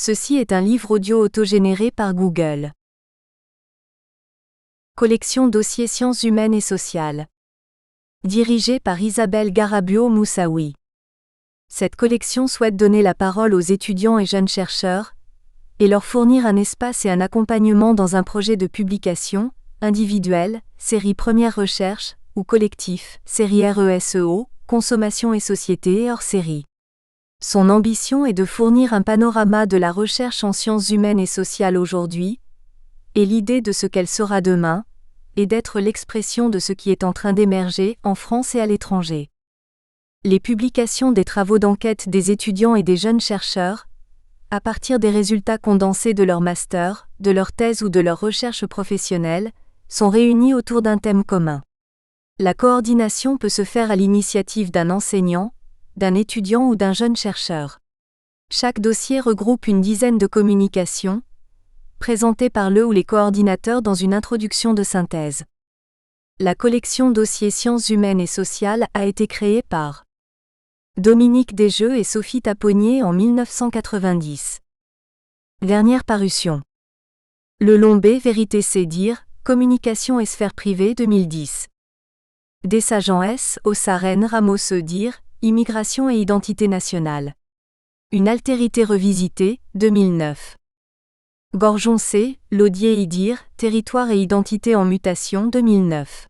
Ceci est un livre audio autogénéré par Google. Collection dossiers sciences humaines et sociales. Dirigée par Isabelle Garabio-Moussaoui. Cette collection souhaite donner la parole aux étudiants et jeunes chercheurs, et leur fournir un espace et un accompagnement dans un projet de publication, individuel, série Première Recherche, ou collectif, série RESEO, Consommation et Société et hors série. Son ambition est de fournir un panorama de la recherche en sciences humaines et sociales aujourd'hui, et l'idée de ce qu'elle sera demain, et d'être l'expression de ce qui est en train d'émerger en France et à l'étranger. Les publications des travaux d'enquête des étudiants et des jeunes chercheurs, à partir des résultats condensés de leur master, de leur thèse ou de leur recherche professionnelle, sont réunies autour d'un thème commun. La coordination peut se faire à l'initiative d'un enseignant, d'un étudiant ou d'un jeune chercheur. Chaque dossier regroupe une dizaine de communications, présentées par le ou les coordinateurs dans une introduction de synthèse. La collection dossiers sciences humaines et sociales a été créée par Dominique Desjeux et Sophie Taponnier en 1990. Dernière parution. Le long B. Vérité c'est dire, Communication et sphère privée 2010. Dessageant S. Ossaren Ramos E. dire, Immigration et identité nationale. Une altérité revisitée, 2009. Gorgeon C. Laudier y dire, Territoire et identité en mutation 2009.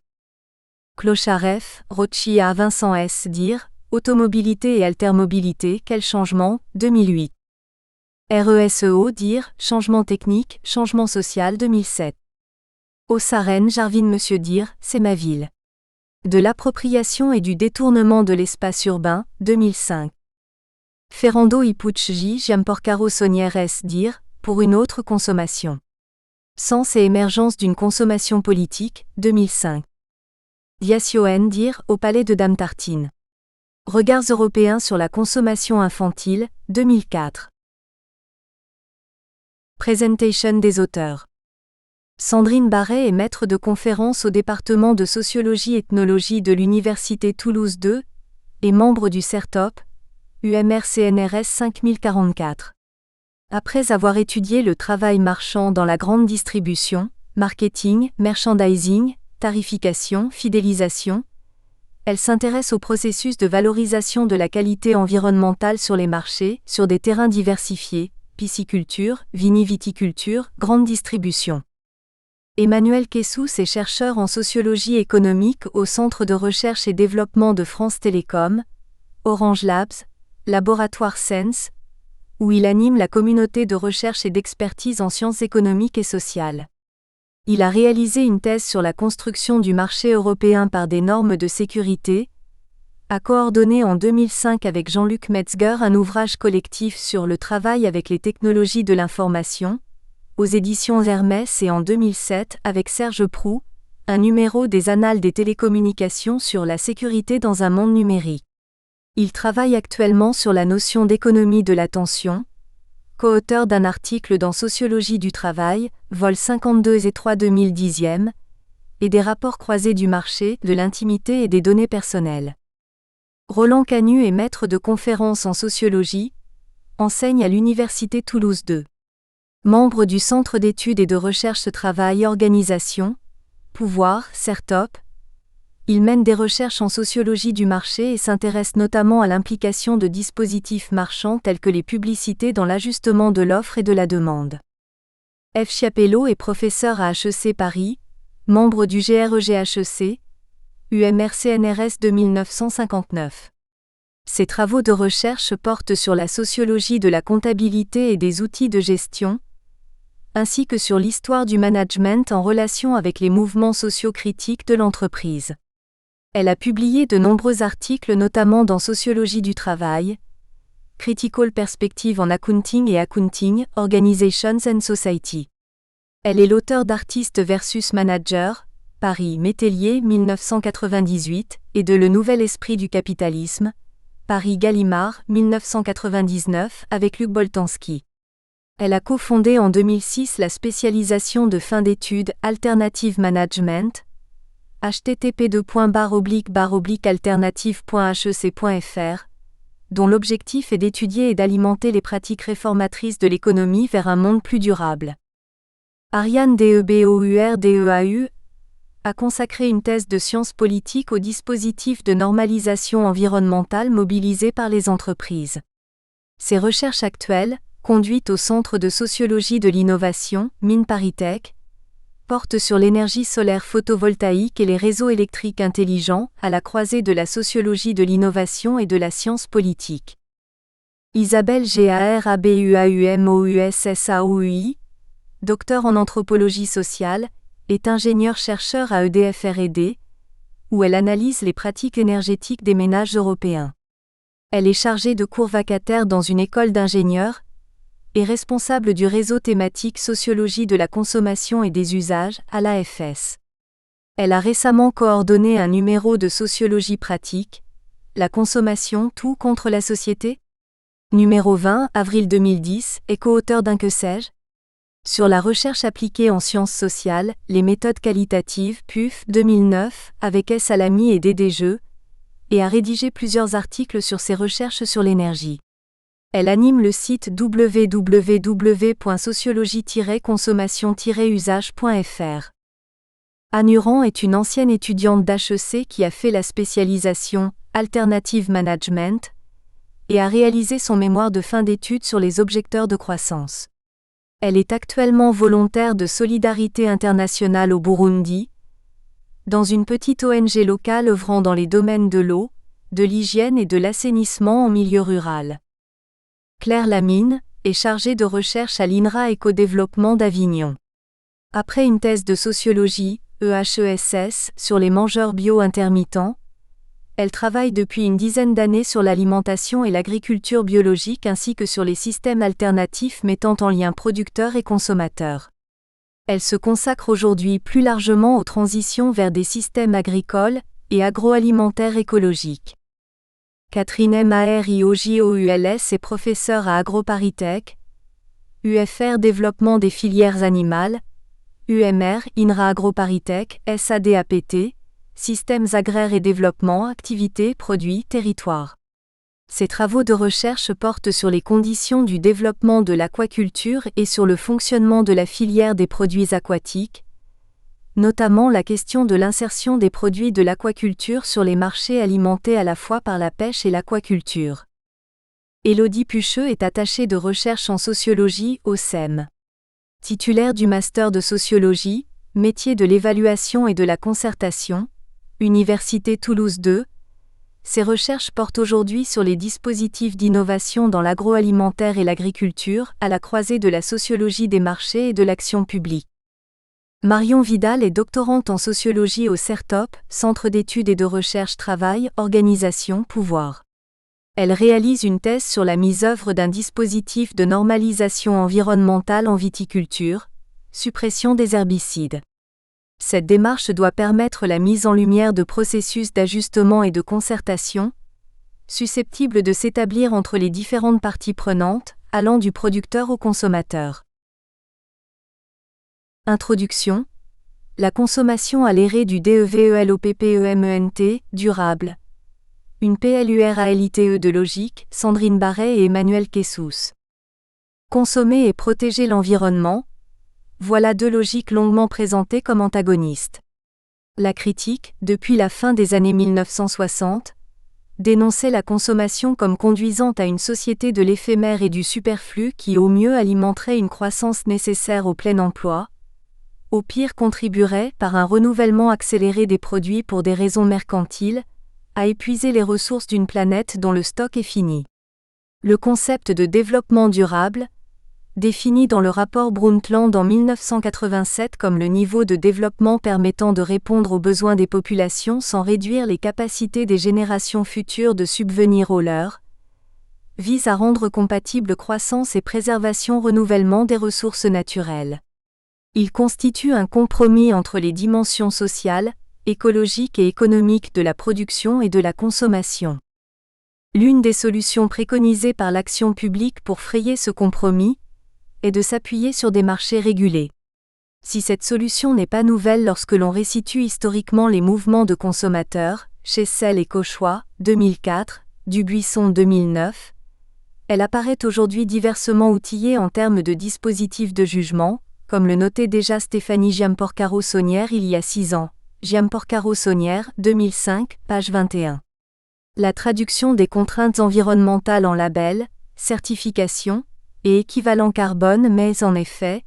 Clochard F. Rochia Vincent S. dire, Automobilité et altermobilité, quel changement, 2008. RESEO dire, Changement technique, changement social 2007. Ossaren Jarvin Monsieur dire, C'est ma ville. De l'appropriation et du détournement de l'espace urbain, 2005. Ferrando Ipuch J. Giamporcaro Sonière S. dire, Pour une autre consommation. Sens et émergence d'une consommation politique, 2005. Diasioen dire, Au palais de Dame Tartine. Regards européens sur la consommation infantile, 2004. Présentation des auteurs. Sandrine Barret est maître de conférences au département de sociologie-ethnologie de l'Université Toulouse 2 et membre du CERTOP, UMR-CNRS 5044. Après avoir étudié le travail marchand dans la grande distribution, marketing, merchandising, tarification, fidélisation, elle s'intéresse au processus de valorisation de la qualité environnementale sur les marchés, sur des terrains diversifiés, pisciculture, viniviticulture, grande distribution. Emmanuel Kessous est chercheur en sociologie économique au Centre de recherche et développement de France Télécom, Orange Labs, Laboratoire Sense, où il anime la communauté de recherche et d'expertise en sciences économiques et sociales. Il a réalisé une thèse sur la construction du marché européen par des normes de sécurité, a coordonné en 2005 avec Jean-Luc Metzger un ouvrage collectif sur le travail avec les technologies de l'information, aux éditions Hermès et en 2007 avec Serge Proux, un numéro des Annales des télécommunications sur la sécurité dans un monde numérique. Il travaille actuellement sur la notion d'économie de l'attention, co-auteur d'un article dans Sociologie du travail, vol 52 et 3 2010, et des rapports croisés du marché, de l'intimité et des données personnelles. Roland Canu est maître de conférences en sociologie, enseigne à l'Université Toulouse 2. Membre du Centre d'études et de recherche Travail-Organisation, Pouvoir, CERTOP, il mène des recherches en sociologie du marché et s'intéresse notamment à l'implication de dispositifs marchands tels que les publicités dans l'ajustement de l'offre et de la demande. F. Chiapello est professeur à HEC Paris, membre du GREGHEC, UMR-CNRS 2959. Ses travaux de recherche portent sur la sociologie de la comptabilité et des outils de gestion, ainsi que sur l'histoire du management en relation avec les mouvements sociaux critiques de l'entreprise. Elle a publié de nombreux articles notamment dans Sociologie du travail, Critical Perspective en Accounting et Accounting, Organizations and Society. Elle est l'auteur d'Artiste versus Manager, Paris Métellier 1998, et de Le Nouvel Esprit du Capitalisme, Paris Gallimard 1999 avec Luc Boltanski. Elle a cofondé en 2006 la spécialisation de fin d'études Alternative Management, http://alternative.hec.fr, dont l'objectif est d'étudier et d'alimenter les pratiques réformatrices de l'économie vers un monde plus durable. Ariane Debourdeau a consacré une thèse de sciences politiques au dispositif de normalisation environnementale mobilisé par les entreprises. Ses recherches actuelles, conduites au Centre de sociologie de l'innovation, MINParisTech, portent sur l'énergie solaire photovoltaïque et les réseaux électriques intelligents, à la croisée de la sociologie de l'innovation et de la science politique. Isabelle Garabuaumousssaoui, docteur en anthropologie sociale, est ingénieure-chercheur à EDF R&D, où elle analyse les pratiques énergétiques des ménages européens. Elle est chargée de cours vacataires dans une école d'ingénieurs et responsable du réseau thématique Sociologie de la consommation et des usages à l'AFS. Elle a récemment coordonné un numéro de Sociologie pratique, La consommation, tout contre la société ? Numéro 20, avril 2010, et co-auteur d'un Que sais-je ? Sur la recherche appliquée en sciences sociales, les méthodes qualitatives, PUF 2009, avec S. Alamy et Dédé Jeux, et a rédigé plusieurs articles sur ses recherches sur l'énergie. Elle anime le site www.sociologie-consommation-usage.fr. Anne Huran est une ancienne étudiante d'HEC qui a fait la spécialisation Alternative Management et a réalisé son mémoire de fin d'études sur les objecteurs de croissance. Elle est actuellement volontaire de Solidarité Internationale au Burundi, dans une petite ONG locale œuvrant dans les domaines de l'eau, de l'hygiène et de l'assainissement en milieu rural. Claire Lamine est chargée de recherche à l'INRA Éco-Développement d'Avignon. Après une thèse de sociologie, EHESS, sur les mangeurs bio-intermittents, elle travaille depuis une dizaine d'années sur l'alimentation et l'agriculture biologique ainsi que sur les systèmes alternatifs mettant en lien producteurs et consommateurs. Elle se consacre aujourd'hui plus largement aux transitions vers des systèmes agricoles et agroalimentaires écologiques. Catherine Mariojouls est professeure à AgroParisTech, UFR Développement des filières animales, UMR INRA AgroParisTech, SADAPT, Systèmes agraires et développement, activités, produits, territoires. Ses travaux de recherche portent sur les conditions du développement de l'aquaculture et sur le fonctionnement de la filière des produits aquatiques, notamment la question de l'insertion des produits de l'aquaculture sur les marchés alimentés à la fois par la pêche et l'aquaculture. Élodie Pucheux est attachée de recherche en sociologie au SEM. Titulaire du master de sociologie, métier de l'évaluation et de la concertation, Université Toulouse 2, ses recherches portent aujourd'hui sur les dispositifs d'innovation dans l'agroalimentaire et l'agriculture, à la croisée de la sociologie des marchés et de l'action publique. Marion Vidal est doctorante en sociologie au CERTOP, Centre d'études et de recherche Travail, Organisation, Pouvoir. Elle réalise une thèse sur la mise-œuvre d'un dispositif de normalisation environnementale en viticulture, suppression des herbicides. Cette démarche doit permettre la mise en lumière de processus d'ajustement et de concertation, susceptibles de s'établir entre les différentes parties prenantes, allant du producteur au consommateur. Introduction. La consommation à l'éré du DEVELOPPEMENT, durable. Une PLURALITE de logique, Sandrine Barret et Emmanuel Kessous. Consommer et protéger l'environnement. Voilà deux logiques longuement présentées comme antagonistes. La critique, depuis la fin des années 1960, dénonçait la consommation comme conduisant à une société de l'éphémère et du superflu qui au mieux alimenterait une croissance nécessaire au plein emploi, au pire contribuerait, par un renouvellement accéléré des produits pour des raisons mercantiles, à épuiser les ressources d'une planète dont le stock est fini. Le concept de développement durable, défini dans le rapport Brundtland en 1987 comme le niveau de développement permettant de répondre aux besoins des populations sans réduire les capacités des générations futures de subvenir aux leurs, vise à rendre compatibles croissance et préservation-renouvellement des ressources naturelles. Il constitue un compromis entre les dimensions sociales, écologiques et économiques de la production et de la consommation. L'une des solutions préconisées par l'action publique pour frayer ce compromis est de s'appuyer sur des marchés régulés. Si cette solution n'est pas nouvelle lorsque l'on resitue historiquement les mouvements de consommateurs, Chessel et Cauchois, 2004, Dubuisson 2009. Elle apparaît aujourd'hui diversement outillée en termes de dispositifs de jugement, comme le notait déjà Stéphanie Giamporcaro-Saunière il y a 6 ans. Giamporcaro-Saunière, 2005, page 21. La traduction des contraintes environnementales en labels, certifications et équivalent carbone met en effet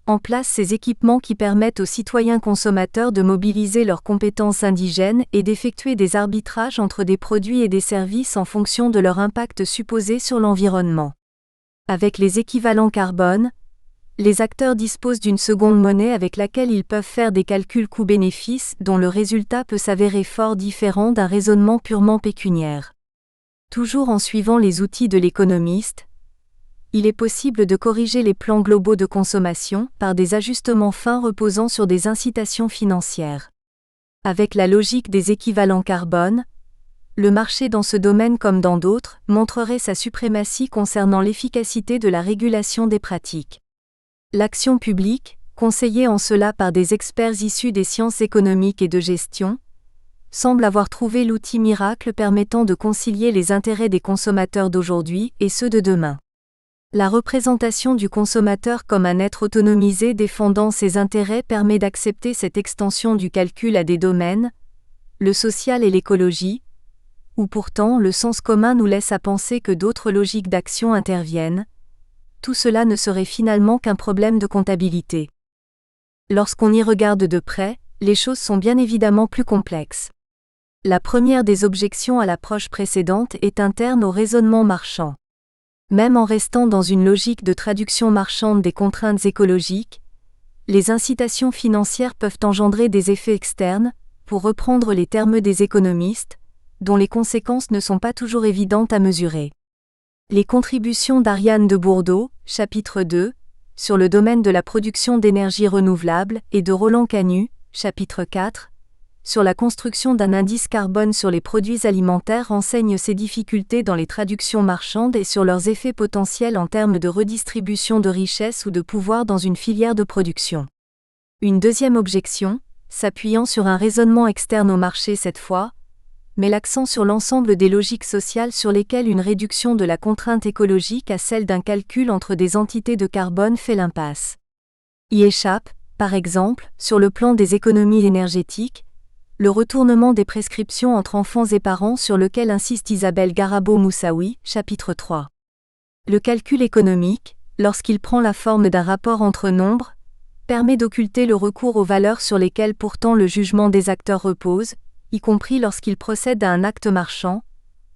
en place ces équipements qui permettent aux citoyens consommateurs de mobiliser leurs compétences indigènes et d'effectuer des arbitrages entre des produits et des services en fonction de leur impact supposé sur l'environnement. Avec les équivalents carbone, les acteurs disposent d'une seconde monnaie avec laquelle ils peuvent faire des calculs coûts-bénéfices dont le résultat peut s'avérer fort différent d'un raisonnement purement pécuniaire. Toujours en suivant les outils de l'économiste, il est possible de corriger les plans globaux de consommation par des ajustements fins reposant sur des incitations financières. Avec la logique des équivalents carbone, le marché dans ce domaine comme dans d'autres montrerait sa suprématie concernant l'efficacité de la régulation des pratiques. L'action publique, conseillée en cela par des experts issus des sciences économiques et de gestion, semble avoir trouvé l'outil miracle permettant de concilier les intérêts des consommateurs d'aujourd'hui et ceux de demain. La représentation du consommateur comme un être autonomisé défendant ses intérêts permet d'accepter cette extension du calcul à des domaines, le social et l'écologie, où pourtant le sens commun nous laisse à penser que d'autres logiques d'action interviennent. Tout cela ne serait finalement qu'un problème de comptabilité. Lorsqu'on y regarde de près, les choses sont bien évidemment plus complexes. La première des objections à l'approche précédente est interne au raisonnement marchand. Même en restant dans une logique de traduction marchande des contraintes écologiques, les incitations financières peuvent engendrer des effets externes, pour reprendre les termes des économistes, dont les conséquences ne sont pas toujours évidentes à mesurer. Les contributions d'Ariane de Bourdeau, chapitre 2, sur le domaine de la production d'énergie renouvelable, et de Roland Canu, chapitre 4, sur la construction d'un indice carbone sur les produits alimentaires renseignent ces difficultés dans les traductions marchandes et sur leurs effets potentiels en termes de redistribution de richesse ou de pouvoir dans une filière de production. Une deuxième objection, s'appuyant sur un raisonnement externe au marché cette fois, met l'accent sur l'ensemble des logiques sociales sur lesquelles une réduction de la contrainte écologique à celle d'un calcul entre des entités de carbone fait l'impasse. Y échappe, par exemple, sur le plan des économies énergétiques, le retournement des prescriptions entre enfants et parents sur lequel insiste Isabelle Garabo-Moussaoui, chapitre 3. Le calcul économique, lorsqu'il prend la forme d'un rapport entre nombres, permet d'occulter le recours aux valeurs sur lesquelles pourtant le jugement des acteurs repose, y compris lorsqu'il procède à un acte marchand,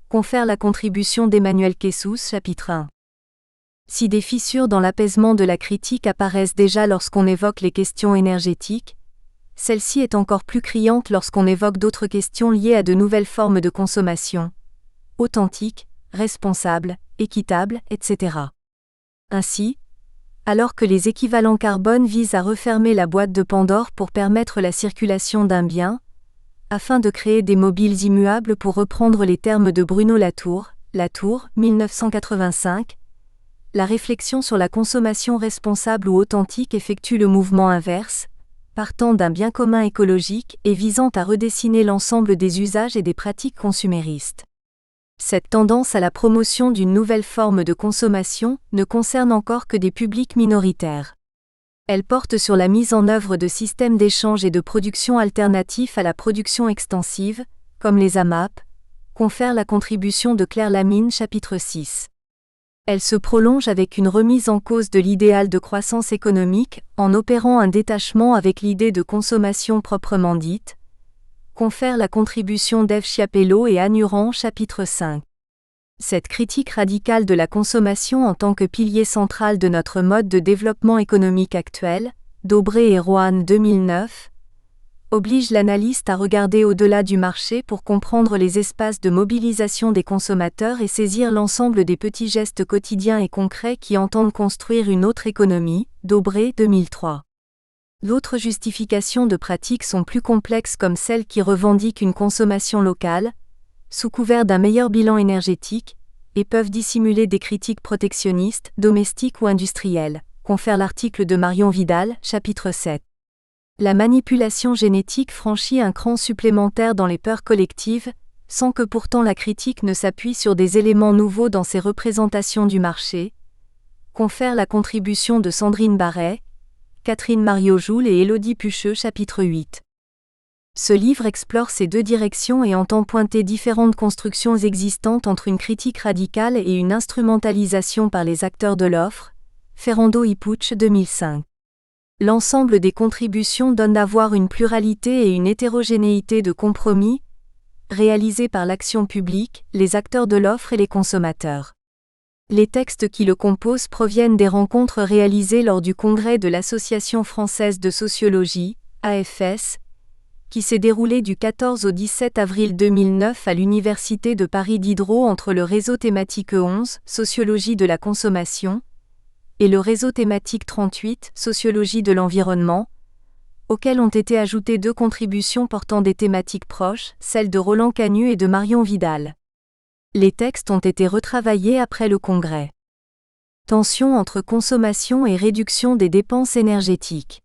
confère la contribution d'Emmanuel Kessous, chapitre 1. Si des fissures dans l'apaisement de la critique apparaissent déjà lorsqu'on évoque les questions énergétiques, celle-ci est encore plus criante lorsqu'on évoque d'autres questions liées à de nouvelles formes de consommation, authentiques, responsables, équitables, etc. Ainsi, alors que les équivalents carbone visent à refermer la boîte de Pandore pour permettre la circulation d'un bien, afin de créer des mobiles immuables pour reprendre les termes de Bruno Latour, 1985, la réflexion sur la consommation responsable ou authentique effectue le mouvement inverse, partant d'un bien commun écologique et visant à redessiner l'ensemble des usages et des pratiques consuméristes. Cette tendance à la promotion d'une nouvelle forme de consommation ne concerne encore que des publics minoritaires. Elle porte sur la mise en œuvre de systèmes d'échange et de production alternatifs à la production extensive, comme les AMAP, confère la contribution de Claire Lamine, chapitre 6. Elle se prolonge avec une remise en cause de l'idéal de croissance économique en opérant un détachement avec l'idée de consommation proprement dite, confère la contribution d'Ève Chiapello et Anne Uran, chapitre 5. Cette critique radicale de la consommation en tant que pilier central de notre mode de développement économique actuel, d'Aubrey et Rohan 2009, oblige l'analyste à regarder au-delà du marché pour comprendre les espaces de mobilisation des consommateurs et saisir l'ensemble des petits gestes quotidiens et concrets qui entendent construire une autre économie, d'Aubrey 2003. D'autres justifications de pratiques sont plus complexes comme celles qui revendiquent une consommation locale, sous couvert d'un meilleur bilan énergétique, et peuvent dissimuler des critiques protectionnistes, domestiques ou industrielles, confère l'article de Marion Vidal, chapitre 7. La manipulation génétique franchit un cran supplémentaire dans les peurs collectives, sans que pourtant la critique ne s'appuie sur des éléments nouveaux dans ses représentations du marché, confère la contribution de Sandrine Barret, Catherine Mariojoule et Élodie Pucheux chapitre 8. Ce livre explore ces deux directions et entend pointer différentes constructions existantes entre une critique radicale et une instrumentalisation par les acteurs de l'offre, Ferrando y Pucci 2005. L'ensemble des contributions donne à voir une pluralité et une hétérogénéité de compromis, réalisés par l'action publique, les acteurs de l'offre et les consommateurs. Les textes qui le composent proviennent des rencontres réalisées lors du congrès de l'Association française de sociologie, AFS, qui s'est déroulé du 14 au 17 avril 2009 à l'Université de Paris Diderot entre le réseau thématique 11, Sociologie de la consommation, et le réseau thématique 38, Sociologie de l'environnement, auxquels ont été ajoutées deux contributions portant des thématiques proches, celles de Roland Canu et de Marion Vidal. Les textes ont été retravaillés après le congrès. Tension entre consommation et réduction des dépenses énergétiques.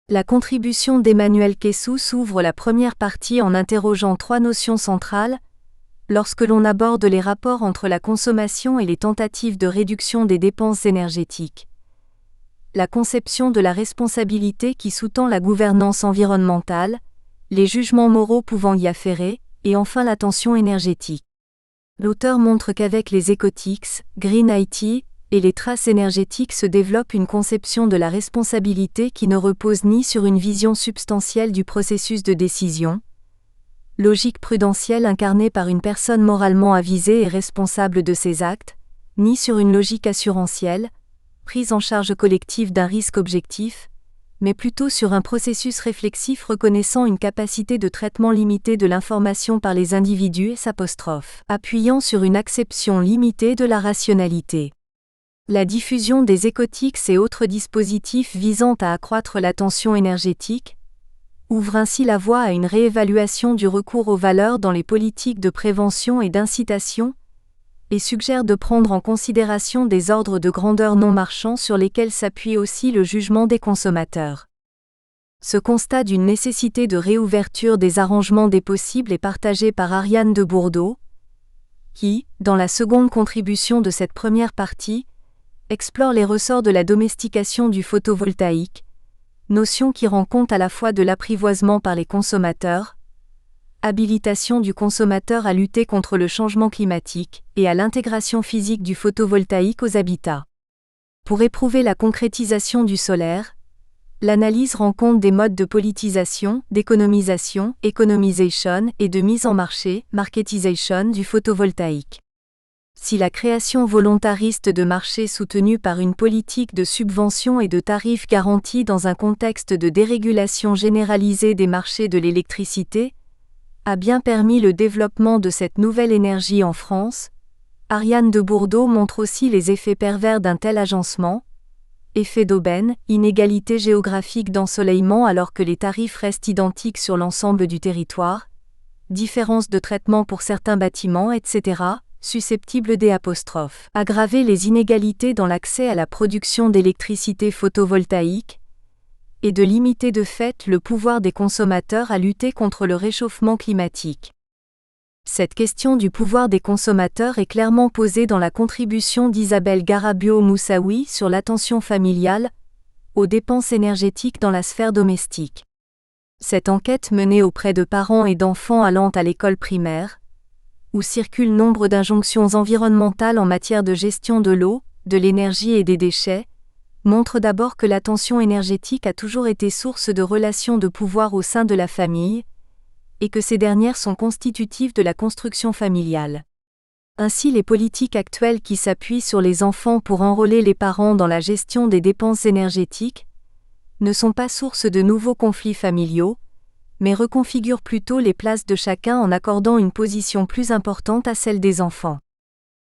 La contribution d'Emmanuel Kessous ouvre la première partie en interrogeant trois notions centrales, lorsque l'on aborde les rapports entre la consommation et les tentatives de réduction des dépenses énergétiques. La conception de la responsabilité qui sous-tend la gouvernance environnementale, les jugements moraux pouvant y afférer, et enfin la tension énergétique. L'auteur montre qu'avec les écotiques, Green IT, et les traces énergétiques se développe une conception de la responsabilité qui ne repose ni sur une vision substantielle du processus de décision, logique prudentielle incarnée par une personne moralement avisée et responsable de ses actes, ni sur une logique assurantielle, prise en charge collective d'un risque objectif, mais plutôt sur un processus réflexif reconnaissant une capacité de traitement limitée de l'information par les individus appuyant sur une acception limitée de la rationalité. La diffusion des écotiques et autres dispositifs visant à accroître la tension énergétique ouvre ainsi la voie à une réévaluation du recours aux valeurs dans les politiques de prévention et d'incitation, et suggère de prendre en considération des ordres de grandeur non marchands sur lesquels s'appuie aussi le jugement des consommateurs. Ce constat d'une nécessité de réouverture des arrangements des possibles est partagé par Ariane de Bourdeau, qui, dans la seconde contribution de cette première partie, explore les ressorts de la domestication du photovoltaïque, notion qui rend compte à la fois de l'apprivoisement par les consommateurs, habilitation du consommateur à lutter contre le changement climatique, et à l'intégration physique du photovoltaïque aux habitats. Pour éprouver la concrétisation du solaire, l'analyse rend compte des modes de politisation, d'économisation, economisation, et de mise en marché, marketisation du photovoltaïque. Si la création volontariste de marchés soutenue par une politique de subvention et de tarifs garantis dans un contexte de dérégulation généralisée des marchés de l'électricité a bien permis le développement de cette nouvelle énergie en France, Ariane de Bourdeau montre aussi les effets pervers d'un tel agencement, effet d'aubaine, inégalité géographique d'ensoleillement alors que les tarifs restent identiques sur l'ensemble du territoire, différence de traitement pour certains bâtiments, etc., susceptibles aggraver les inégalités dans l'accès à la production d'électricité photovoltaïque, et de limiter de fait le pouvoir des consommateurs à lutter contre le réchauffement climatique. Cette question du pouvoir des consommateurs est clairement posée dans la contribution d'Isabelle Garabio-Moussaoui sur l'attention familiale aux dépenses énergétiques dans la sphère domestique. Cette enquête menée auprès de parents et d'enfants allant à l'école primaire, où circulent nombre d'injonctions environnementales en matière de gestion de l'eau, de l'énergie et des déchets, montre d'abord que l'attention énergétique a toujours été source de relations de pouvoir au sein de la famille, et que ces dernières sont constitutives de la construction familiale. Ainsi, les politiques actuelles qui s'appuient sur les enfants pour enrôler les parents dans la gestion des dépenses énergétiques ne sont pas source de nouveaux conflits familiaux, mais reconfigurent plutôt les places de chacun en accordant une position plus importante à celle des enfants.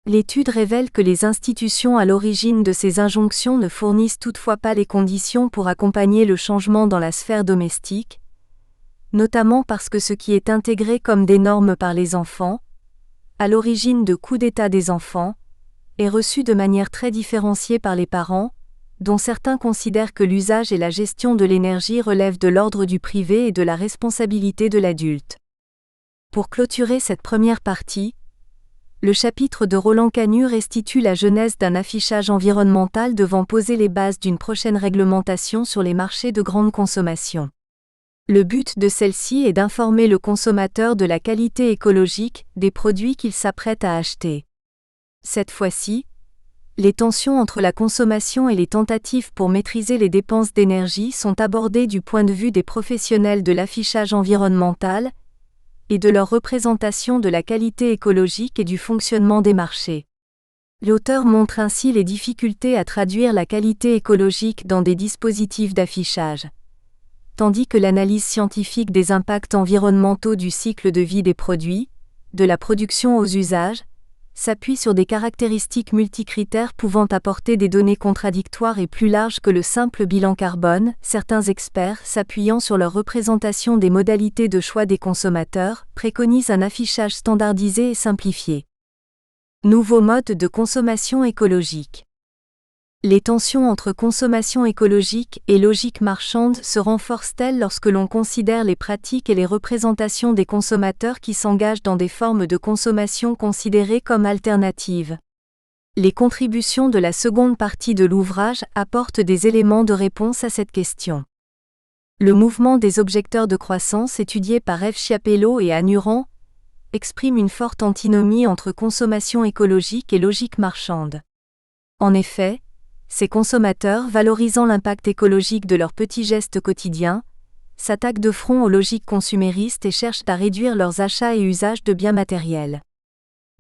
L'étude révèle que les institutions à l'origine de ces injonctions ne fournissent toutefois pas les conditions pour accompagner le changement dans la sphère domestique, notamment parce que ce qui est intégré comme des normes par les enfants, à l'origine de coups d'état des enfants, est reçu de manière très différenciée par les parents, dont certains considèrent que l'usage et la gestion de l'énergie relèvent de l'ordre du privé et de la responsabilité de l'adulte. Pour clôturer cette première partie, le chapitre de Roland Canu restitue la genèse d'un affichage environnemental devant poser les bases d'une prochaine réglementation sur les marchés de grande consommation. Le but de celle-ci est d'informer le consommateur de la qualité écologique des produits qu'il s'apprête à acheter. Cette fois-ci, les tensions entre la consommation et les tentatives pour maîtriser les dépenses d'énergie sont abordées du point de vue des professionnels de l'affichage environnemental et de leur représentation de la qualité écologique et du fonctionnement des marchés. L'auteur montre ainsi les difficultés à traduire la qualité écologique dans des dispositifs d'affichage, tandis que l'analyse scientifique des impacts environnementaux du cycle de vie des produits, de la production aux usages, s'appuie sur des caractéristiques multicritères pouvant apporter des données contradictoires et plus larges que le simple bilan carbone, certains experts, s'appuyant sur leur représentation des modalités de choix des consommateurs, préconisent un affichage standardisé et simplifié. Nouveau mode de consommation écologique. Les tensions entre consommation écologique et logique marchande se renforcent-elles lorsque l'on considère les pratiques et les représentations des consommateurs qui s'engagent dans des formes de consommation considérées comme alternatives? Les contributions de la seconde partie de l'ouvrage apportent des éléments de réponse à cette question. Le mouvement des objecteurs de croissance étudié par F. Chiapello et Anne Uran exprime une forte antinomie entre consommation écologique et logique marchande. En effet, ces consommateurs, valorisant l'impact écologique de leurs petits gestes quotidiens, s'attaquent de front aux logiques consuméristes et cherchent à réduire leurs achats et usages de biens matériels.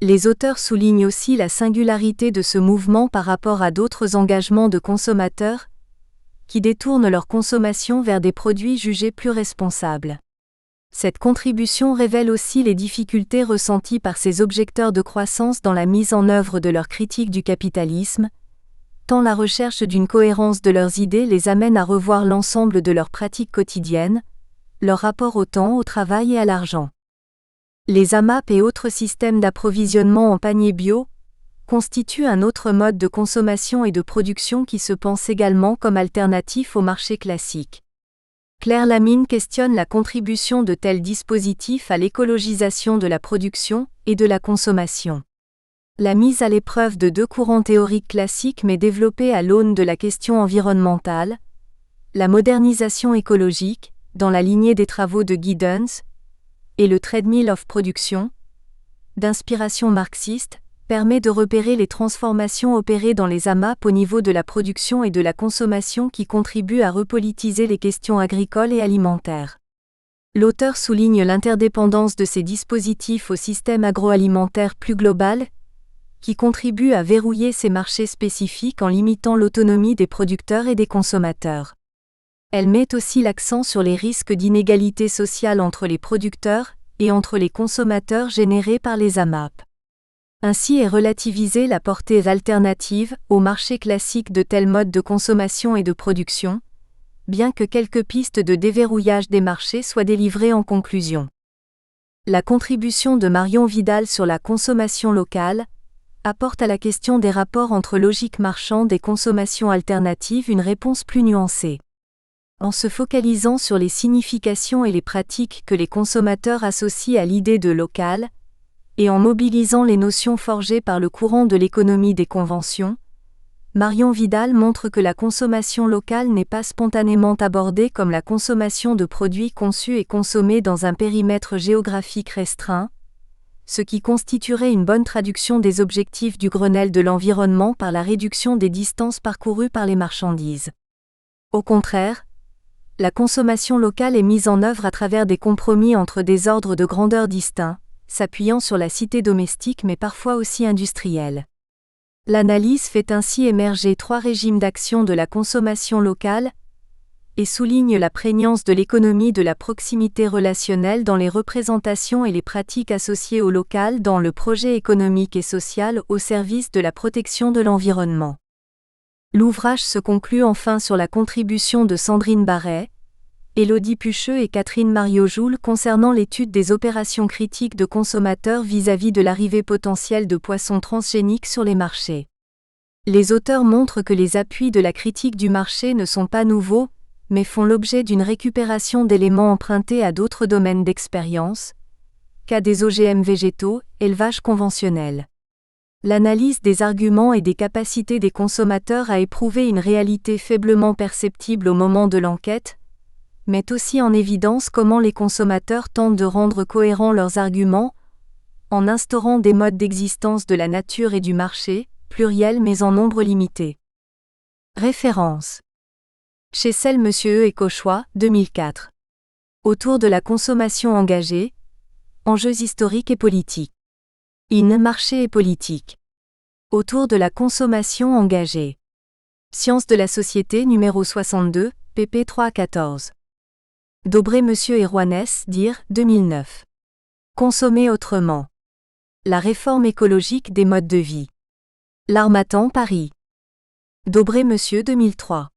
Les auteurs soulignent aussi la singularité de ce mouvement par rapport à d'autres engagements de consommateurs qui détournent leur consommation vers des produits jugés plus responsables. Cette contribution révèle aussi les difficultés ressenties par ces objecteurs de croissance dans la mise en œuvre de leur critique du capitalisme, tant la recherche d'une cohérence de leurs idées les amène à revoir l'ensemble de leurs pratiques quotidiennes, leur rapport au temps, au travail et à l'argent. Les AMAP et autres systèmes d'approvisionnement en panier bio constituent un autre mode de consommation et de production qui se pense également comme alternatif au marché classique. Claire Lamine questionne la contribution de tels dispositifs à l'écologisation de la production et de la consommation. La mise à l'épreuve de deux courants théoriques classiques mais développés à l'aune de la question environnementale, la modernisation écologique, dans la lignée des travaux de Giddens, et le treadmill of production, d'inspiration marxiste, permet de repérer les transformations opérées dans les AMAP au niveau de la production et de la consommation qui contribuent à repolitiser les questions agricoles et alimentaires. L'auteur souligne l'interdépendance de ces dispositifs au système agroalimentaire plus global, qui contribue à verrouiller ces marchés spécifiques en limitant l'autonomie des producteurs et des consommateurs. Elle met aussi l'accent sur les risques d'inégalité sociale entre les producteurs et entre les consommateurs générés par les AMAP. Ainsi est relativisée la portée alternative au marché classique de tels modes de consommation et de production, bien que quelques pistes de déverrouillage des marchés soient délivrées en conclusion. La contribution de Marion Vidal sur la consommation locale apporte à la question des rapports entre logique marchande et consommation alternative une réponse plus nuancée. En se focalisant sur les significations et les pratiques que les consommateurs associent à l'idée de local, et en mobilisant les notions forgées par le courant de l'économie des conventions, Marion Vidal montre que la consommation locale n'est pas spontanément abordée comme la consommation de produits conçus et consommés dans un périmètre géographique restreint, ce qui constituerait une bonne traduction des objectifs du Grenelle de l'environnement par la réduction des distances parcourues par les marchandises. Au contraire, la consommation locale est mise en œuvre à travers des compromis entre des ordres de grandeur distincts, s'appuyant sur la cité domestique mais parfois aussi industrielle. L'analyse fait ainsi émerger trois régimes d'action de la consommation locale et souligne la prégnance de l'économie de la proximité relationnelle dans les représentations et les pratiques associées au local dans le projet économique et social au service de la protection de l'environnement. L'ouvrage se conclut enfin sur la contribution de Sandrine Barret, Élodie Pucheux et Catherine Mariojoule concernant l'étude des opérations critiques de consommateurs vis-à-vis de l'arrivée potentielle de poissons transgéniques sur les marchés. Les auteurs montrent que les appuis de la critique du marché ne sont pas nouveaux, mais font l'objet d'une récupération d'éléments empruntés à d'autres domaines d'expérience, cas des OGM végétaux, élevage conventionnel. L'analyse des arguments et des capacités des consommateurs a éprouvé une réalité faiblement perceptible au moment de l'enquête, met aussi en évidence comment les consommateurs tentent de rendre cohérents leurs arguments, en instaurant des modes d'existence de la nature et du marché, pluriels mais en nombre limité. Référence. Chessel Monsieur E. et Cauchois, 2004. Autour de la consommation engagée, enjeux historiques et politiques. In Marché et politique. Autour de la consommation engagée. Sciences de la société numéro 62, pp 3-14. Dobré Monsieur et Rouanès, dire, 2009. Consommer autrement. La réforme écologique des modes de vie. L'Harmattan, Paris. Dobré Monsieur 2003.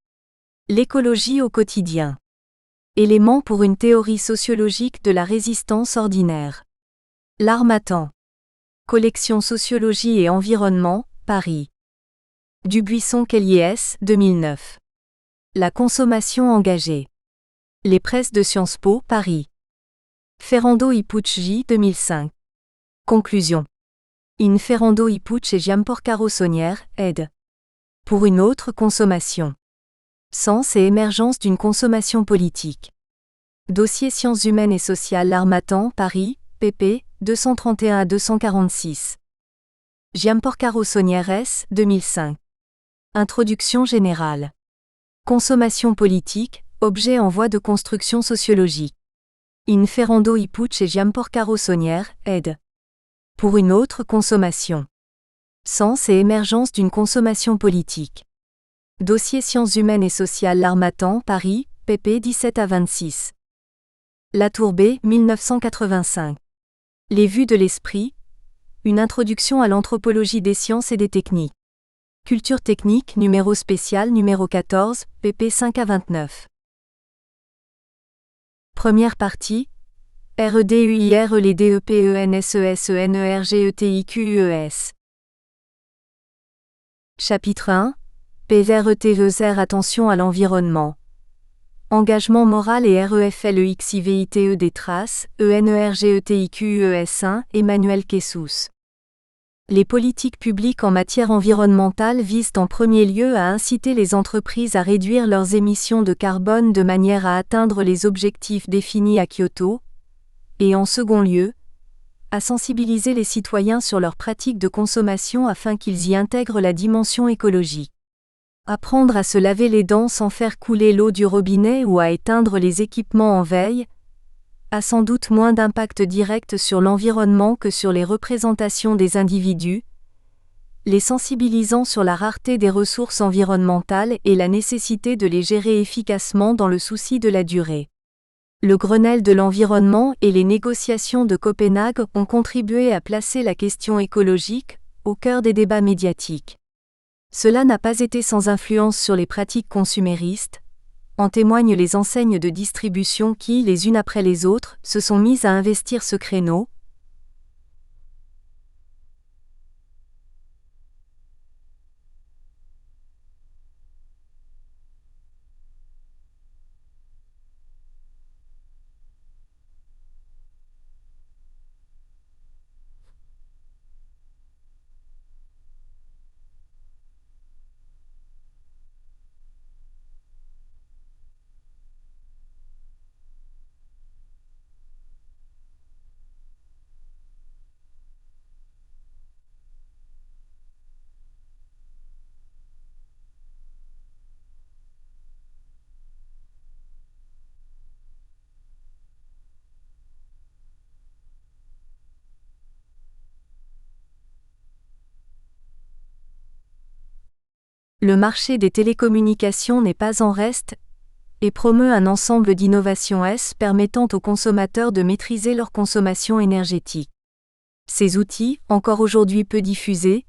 L'écologie au quotidien. Éléments pour une théorie sociologique de la résistance ordinaire. L'Harmattan. Collection Sociologie et Environnement, Paris. Dubuisson-Kelly 2009. La consommation engagée. Les presses de Sciences Po, Paris. Ferrando Ipucci 2005. Conclusion. In Ferrando Ipucci et Gianporcaro Saunière, ed. Pour une autre consommation. Sens et émergence d'une consommation politique. Dossier Sciences humaines et sociales L'Harmattan, Paris, pp. 231 à 246. Gianporcaro Saunière 2005. Introduction générale. Consommation politique, objet en voie de construction sociologique. In Ferrando Ipucci et Gianporcaro Saunière, ed. Pour une autre consommation. Sens et émergence d'une consommation politique. Dossier Sciences humaines et sociales L'Harmattan, Paris, pp. 17 à 26. Latourbé, 1985. Les vues de l'esprit. Une introduction à l'anthropologie des sciences et des techniques. Culture technique, numéro spécial numéro 14, pp. 5 à 29. Première partie. REDUIRE les DEPENSESENERGETIQUES. Chapitre 1. PRETER attention à l'environnement. Engagement moral et REFLEXIVITE des traces, ENERGETIQUES1, Emmanuel Kessous. Les politiques publiques en matière environnementale visent en premier lieu à inciter les entreprises à réduire leurs émissions de carbone de manière à atteindre les objectifs définis à Kyoto, et en second lieu, à sensibiliser les citoyens sur leurs pratiques de consommation afin qu'ils y intègrent la dimension écologique. Apprendre à se laver les dents sans faire couler l'eau du robinet ou à éteindre les équipements en veille a sans doute moins d'impact direct sur l'environnement que sur les représentations des individus, les sensibilisant sur la rareté des ressources environnementales et la nécessité de les gérer efficacement dans le souci de la durée. Le Grenelle de l'environnement et les négociations de Copenhague ont contribué à placer la question écologique au cœur des débats médiatiques. Cela n'a pas été sans influence sur les pratiques consuméristes, en témoignent les enseignes de distribution qui, les unes après les autres, se sont mises à investir ce créneau. Le marché des télécommunications n'est pas en reste et promeut un ensemble d'innovations permettant aux consommateurs de maîtriser leur consommation énergétique. Ces outils, encore aujourd'hui peu diffusés,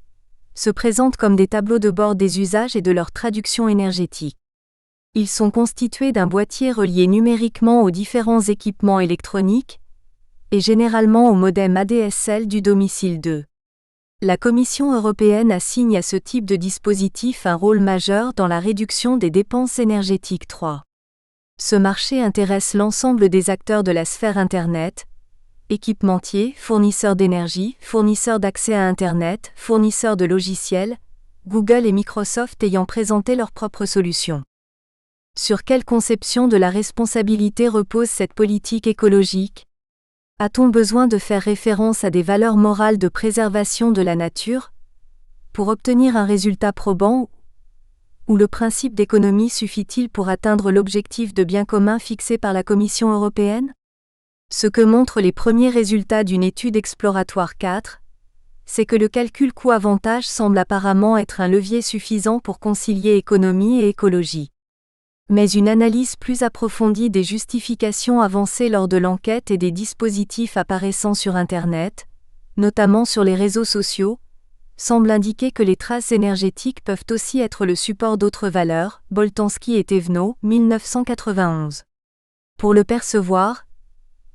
se présentent comme des tableaux de bord des usages et de leur traduction énergétique. Ils sont constitués d'un boîtier relié numériquement aux différents équipements électroniques et généralement au modem ADSL du domicile 2. La Commission européenne assigne à ce type de dispositif un rôle majeur dans la réduction des dépenses énergétiques. 3. Ce marché intéresse l'ensemble des acteurs de la sphère Internet, équipementiers, fournisseurs d'énergie, fournisseurs d'accès à Internet, fournisseurs de logiciels, Google et Microsoft ayant présenté leurs propres solutions. Sur quelle conception de la responsabilité repose cette politique écologique ? A-t-on besoin de faire référence à des valeurs morales de préservation de la nature pour obtenir un résultat probant, ou le principe d'économie suffit-il pour atteindre l'objectif de bien commun fixé par la Commission européenne ? Ce que montrent les premiers résultats d'une étude exploratoire 4, c'est que le calcul coût-avantage semble apparemment être un levier suffisant pour concilier économie et écologie. Mais une analyse plus approfondie des justifications avancées lors de l'enquête et des dispositifs apparaissant sur Internet, notamment sur les réseaux sociaux, semble indiquer que les traces énergétiques peuvent aussi être le support d'autres valeurs, Boltanski et Thévenot, 1991. Pour le percevoir,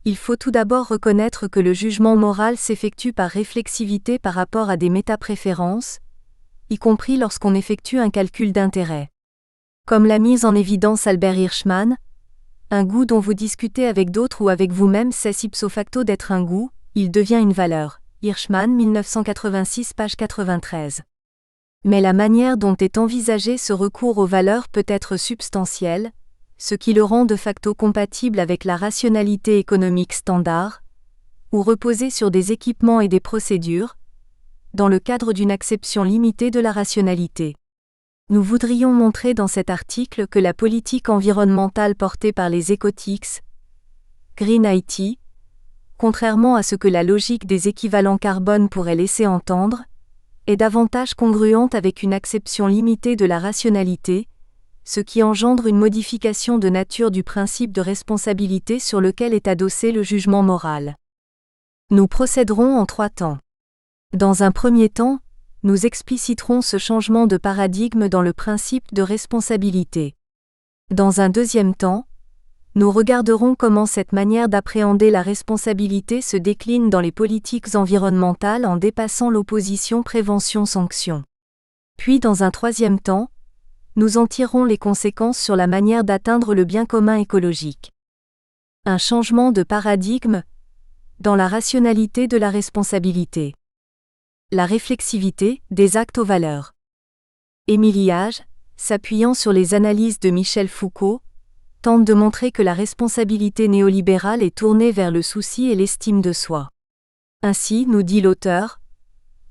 il faut tout d'abord reconnaître que le jugement moral s'effectue par réflexivité par rapport à des métapréférences, y compris lorsqu'on effectue un calcul d'intérêt. Comme l'a mis en évidence Albert Hirschman, un goût dont vous discutez avec d'autres ou avec vous-même cesse ipso facto d'être un goût, il devient une valeur. Hirschman, 1986, page 93. Mais la manière dont est envisagé ce recours aux valeurs peut être substantielle, ce qui le rend de facto compatible avec la rationalité économique standard, ou reposer sur des équipements et des procédures, dans le cadre d'une acception limitée de la rationalité. Nous voudrions montrer dans cet article que la politique environnementale portée par les Ecotics, Green IT, contrairement à ce que la logique des équivalents carbone pourrait laisser entendre, est davantage congruente avec une acception limitée de la rationalité, ce qui engendre une modification de nature du principe de responsabilité sur lequel est adossé le jugement moral. Nous procéderons en 3 temps. Dans un premier temps, nous expliciterons ce changement de paradigme dans le principe de responsabilité. Dans un deuxième temps, nous regarderons comment cette manière d'appréhender la responsabilité se décline dans les politiques environnementales en dépassant l'opposition prévention-sanction. Puis dans un troisième temps, nous en tirerons les conséquences sur la manière d'atteindre le bien commun écologique. Un changement de paradigme dans la rationalité de la responsabilité. La réflexivité des actes aux valeurs. Émilie Hage, s'appuyant sur les analyses de Michel Foucault, tente de montrer que la responsabilité néolibérale est tournée vers le souci et l'estime de soi. Ainsi, nous dit l'auteur,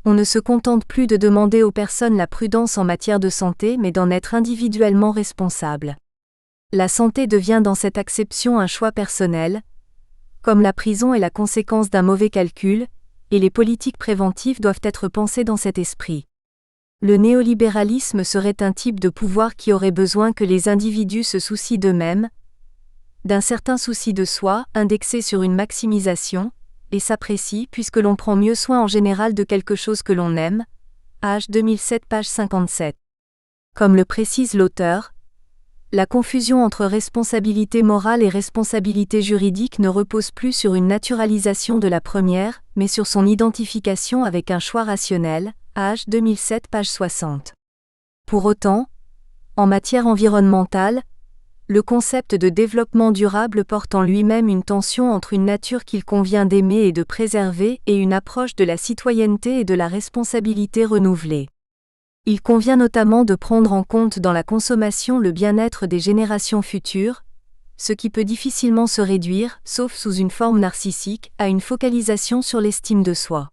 on ne se contente plus de demander aux personnes la prudence en matière de santé mais d'en être individuellement responsable. La santé devient dans cette acception un choix personnel, comme la prison est la conséquence d'un mauvais calcul, et les politiques préventives doivent être pensées dans cet esprit. Le néolibéralisme serait un type de pouvoir qui aurait besoin que les individus se soucient d'eux-mêmes, d'un certain souci de soi, indexé sur une maximisation, et s'apprécie puisque l'on prend mieux soin en général de quelque chose que l'on aime. H. 2007, page 57. Comme le précise l'auteur, la confusion entre responsabilité morale et responsabilité juridique ne repose plus sur une naturalisation de la première, mais sur son identification avec un choix rationnel. H. 2007, page 60. Pour autant, en matière environnementale, le concept de développement durable porte en lui-même une tension entre une nature qu'il convient d'aimer et de préserver et une approche de la citoyenneté et de la responsabilité renouvelée. Il convient notamment de prendre en compte dans la consommation le bien-être des générations futures, ce qui peut difficilement se réduire, sauf sous une forme narcissique, à une focalisation sur l'estime de soi.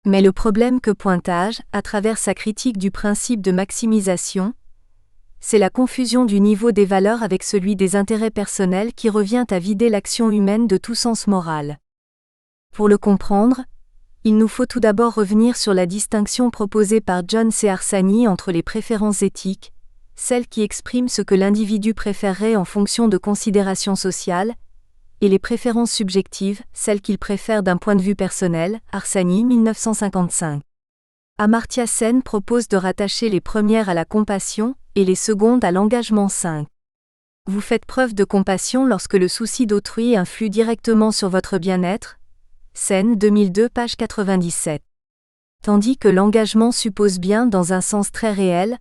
Mais le problème que pointe Hage, à travers sa critique du principe de maximisation, c'est la confusion du niveau des valeurs avec celui des intérêts personnels qui revient à vider l'action humaine de tout sens moral. Pour le comprendre, il nous faut tout d'abord revenir sur la distinction proposée par John C. Harsanyi entre les préférences éthiques, celles qui expriment ce que l'individu préférerait en fonction de considérations sociales, et les préférences subjectives, celles qu'il préfère d'un point de vue personnel, Harsanyi 1955. Amartya Sen propose de rattacher les premières à la compassion, et les secondes à l'engagement 5. Vous faites preuve de compassion lorsque le souci d'autrui influe directement sur votre bien-être, Sen 2002, page 97. Tandis que l'engagement suppose bien dans un sens très réel,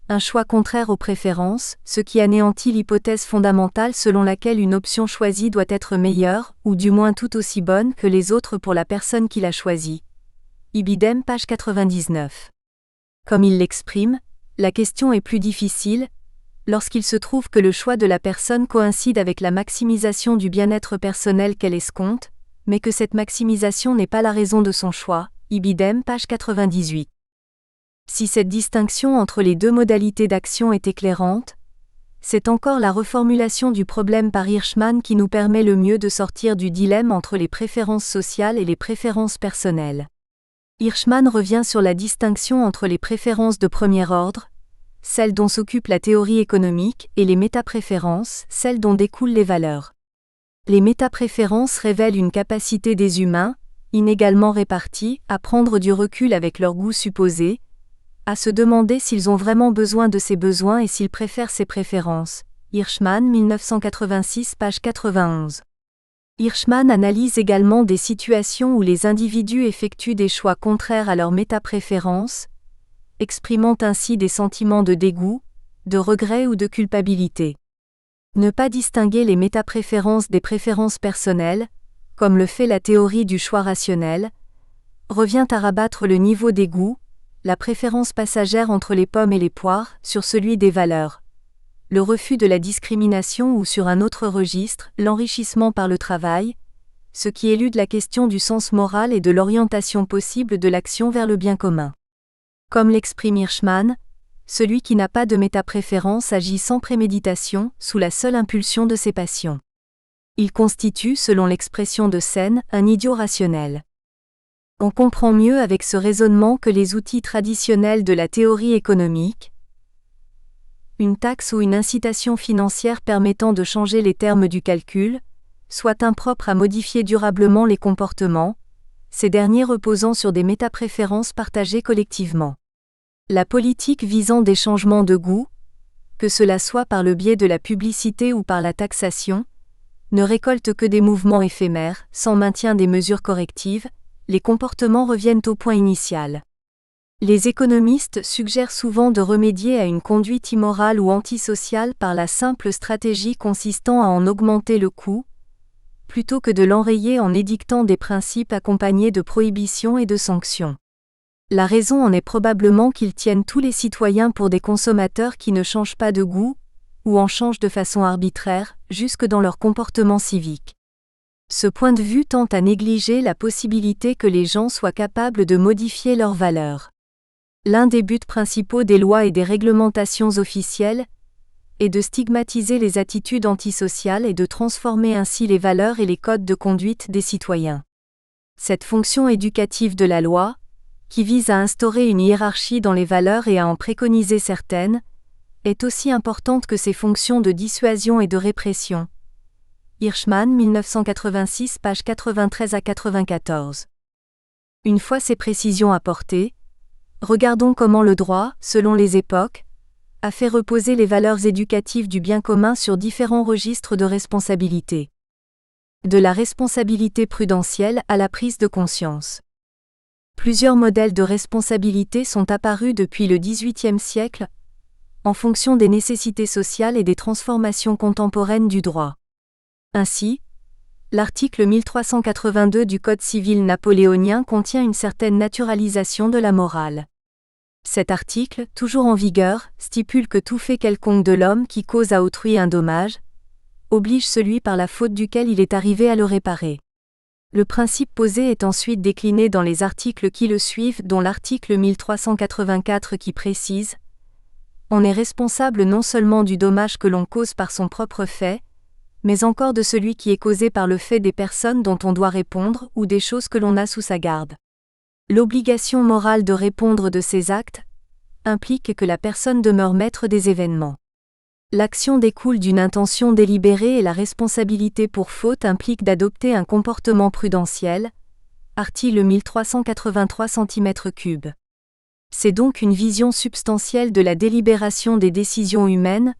un choix contraire aux préférences, ce qui anéantit l'hypothèse fondamentale selon laquelle une option choisie doit être meilleure, ou du moins tout aussi bonne que les autres pour la personne qui l'a choisie. Ibidem, page 99. Comme il l'exprime, la question est plus difficile, lorsqu'il se trouve que le choix de la personne coïncide avec la maximisation du bien-être personnel qu'elle escompte, mais que cette maximisation n'est pas la raison de son choix. Ibidem, page 98. Si cette distinction entre les deux modalités d'action est éclairante, c'est encore la reformulation du problème par Hirschman qui nous permet le mieux de sortir du dilemme entre les préférences sociales et les préférences personnelles. Hirschman revient sur la distinction entre les préférences de premier ordre, celles dont s'occupe la théorie économique, et les métapréférences, celles dont découlent les valeurs. Les métapréférences révèlent une capacité des humains, inégalement répartie, à prendre du recul avec leurs goûts supposés, à se demander s'ils ont vraiment besoin de ces besoins et s'ils préfèrent ces préférences. Hirschman, 1986, page 91. Hirschman analyse également des situations où les individus effectuent des choix contraires à leurs métapréférences, exprimant ainsi des sentiments de dégoût, de regret ou de culpabilité. Ne pas distinguer les métapréférences des préférences personnelles, comme le fait la théorie du choix rationnel, revient à rabattre le niveau des goûts, la préférence passagère entre les pommes et les poires, sur celui des valeurs. Le refus de la discrimination ou sur un autre registre, l'enrichissement par le travail, ce qui élude la question du sens moral et de l'orientation possible de l'action vers le bien commun. Comme l'exprime Hirschman, celui qui n'a pas de métapréférence agit sans préméditation, sous la seule impulsion de ses passions. Il constitue, selon l'expression de Sen, un idiot rationnel. On comprend mieux avec ce raisonnement que les outils traditionnels de la théorie économique, une taxe ou une incitation financière permettant de changer les termes du calcul, soit impropres à modifier durablement les comportements, ces derniers reposant sur des métapréférences partagées collectivement. La politique visant des changements de goût, que cela soit par le biais de la publicité ou par la taxation, ne récolte que des mouvements éphémères, sans maintien des mesures correctives, les comportements reviennent au point initial. Les économistes suggèrent souvent de remédier à une conduite immorale ou antisociale par la simple stratégie consistant à en augmenter le coût, plutôt que de l'enrayer en édictant des principes accompagnés de prohibitions et de sanctions. La raison en est probablement qu'ils tiennent tous les citoyens pour des consommateurs qui ne changent pas de goût, ou en changent de façon arbitraire, jusque dans leur comportement civique. Ce point de vue tend à négliger la possibilité que les gens soient capables de modifier leurs valeurs. L'un des buts principaux des lois et des réglementations officielles est de stigmatiser les attitudes antisociales et de transformer ainsi les valeurs et les codes de conduite des citoyens. Cette fonction éducative de la loi, qui vise à instaurer une hiérarchie dans les valeurs et à en préconiser certaines, est aussi importante que ses fonctions de dissuasion et de répression. Hirschman, 1986, pages 93 à 94. Une fois ces précisions apportées, regardons comment le droit, selon les époques, a fait reposer les valeurs éducatives du bien commun sur différents registres de responsabilité. De la responsabilité prudentielle à la prise de conscience. Plusieurs modèles de responsabilité sont apparus depuis le XVIIIe siècle, en fonction des nécessités sociales et des transformations contemporaines du droit. Ainsi, l'article 1382 du Code civil napoléonien contient une certaine naturalisation de la morale. Cet article, toujours en vigueur, stipule que tout fait quelconque de l'homme qui cause à autrui un dommage, oblige celui par la faute duquel il est arrivé à le réparer. Le principe posé est ensuite décliné dans les articles qui le suivent, dont l'article 1384 qui précise « On est responsable non seulement du dommage que l'on cause par son propre fait, mais encore de celui qui est causé par le fait des personnes dont on doit répondre ou des choses que l'on a sous sa garde. » L'obligation morale de répondre de ses actes implique que la personne demeure maître des événements. L'action découle d'une intention délibérée et la responsabilité pour faute implique d'adopter un comportement prudentiel. Article 1383 cm3. C'est donc une vision substantielle de la délibération des décisions humaines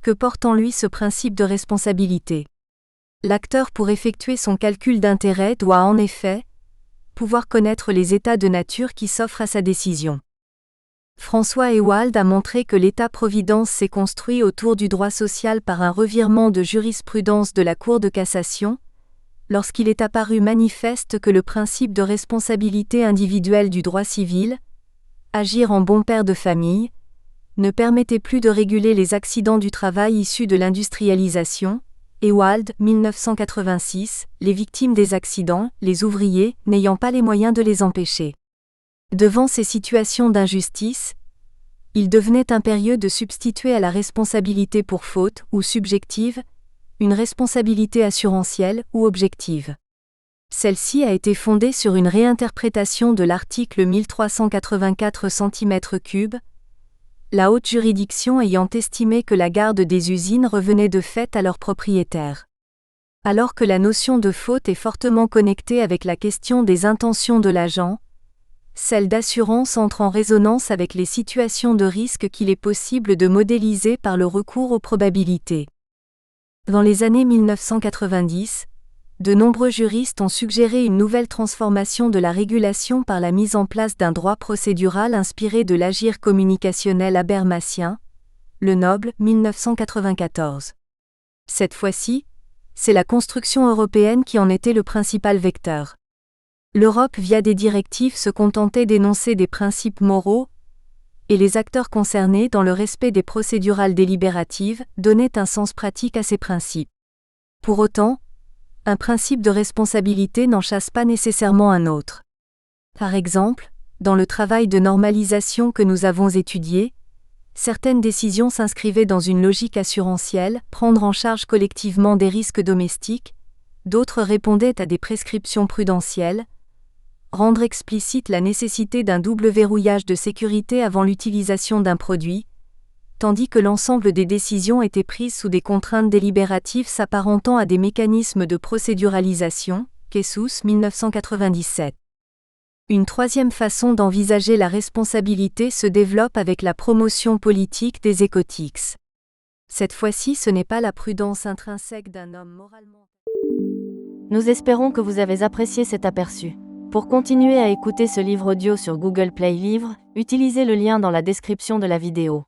que porte en lui ce principe de responsabilité. L'acteur, pour effectuer son calcul d'intérêt, doit en effet pouvoir connaître les états de nature qui s'offrent à sa décision. François Ewald a montré que l'État-providence s'est construit autour du droit social par un revirement de jurisprudence de la Cour de cassation, lorsqu'il est apparu manifeste que le principe de responsabilité individuelle du droit civil, agir en bon père de famille, ne permettait plus de réguler les accidents du travail issus de l'industrialisation. Ewald, 1986, les victimes des accidents, les ouvriers, n'ayant pas les moyens de les empêcher. Devant ces situations d'injustice, il devenait impérieux de substituer à la responsabilité pour faute, ou subjective, une responsabilité assurantielle, ou objective. Celle-ci a été fondée sur une réinterprétation de l'article 1384 cm3, la haute juridiction ayant estimé que la garde des usines revenait de fait à leurs propriétaires. Alors que la notion de faute est fortement connectée avec la question des intentions de l'agent, celle d'assurance entre en résonance avec les situations de risque qu'il est possible de modéliser par le recours aux probabilités. Dans les années 1990, de nombreux juristes ont suggéré une nouvelle transformation de la régulation par la mise en place d'un droit procédural inspiré de l'agir communicationnel habermasien, le Noble, 1994. Cette fois-ci, c'est la construction européenne qui en était le principal vecteur. L'Europe via des directives se contentait d'énoncer des principes moraux, et les acteurs concernés dans le respect des procédurales délibératives donnaient un sens pratique à ces principes. Pour autant, un principe de responsabilité n'en chasse pas nécessairement un autre. Par exemple, dans le travail de normalisation que nous avons étudié, certaines décisions s'inscrivaient dans une logique assurantielle, prendre en charge collectivement des risques domestiques, d'autres répondaient à des prescriptions prudentielles, rendre explicite la nécessité d'un double verrouillage de sécurité avant l'utilisation d'un produit, tandis que l'ensemble des décisions étaient prises sous des contraintes délibératives s'apparentant à des mécanismes de procéduralisation, Kessous, 1997. Une troisième façon d'envisager la responsabilité se développe avec la promotion politique des écotiques. Cette fois-ci, ce n'est pas la prudence intrinsèque d'un homme moralement. Nous espérons que vous avez apprécié cet aperçu. Pour continuer à écouter ce livre audio sur Google Play Livres, utilisez le lien dans la description de la vidéo.